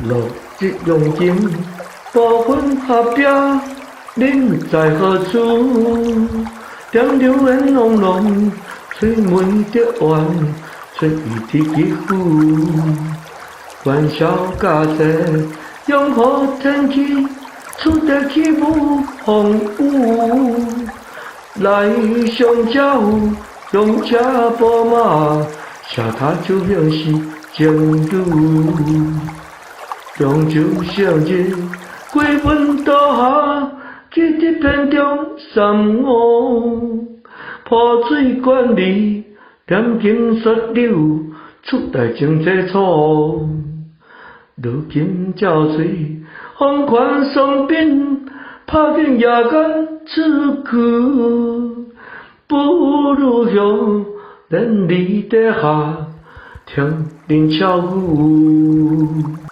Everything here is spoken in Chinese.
落日用尽，部分合壁，恁在何处？点流烟隆隆，吹门着弯，吹雨滴几乎。元宵佳节，永好天气，出得起舞风舞。来上车用车宝马，车头就像是情侣。中秋节日，归本倒下，记得片中三五。破水管里，点金雪柳，出代情济楚。如今照水，风款霜鬓，拍紧夜间出去。不如向咱离地下，听恁笑语。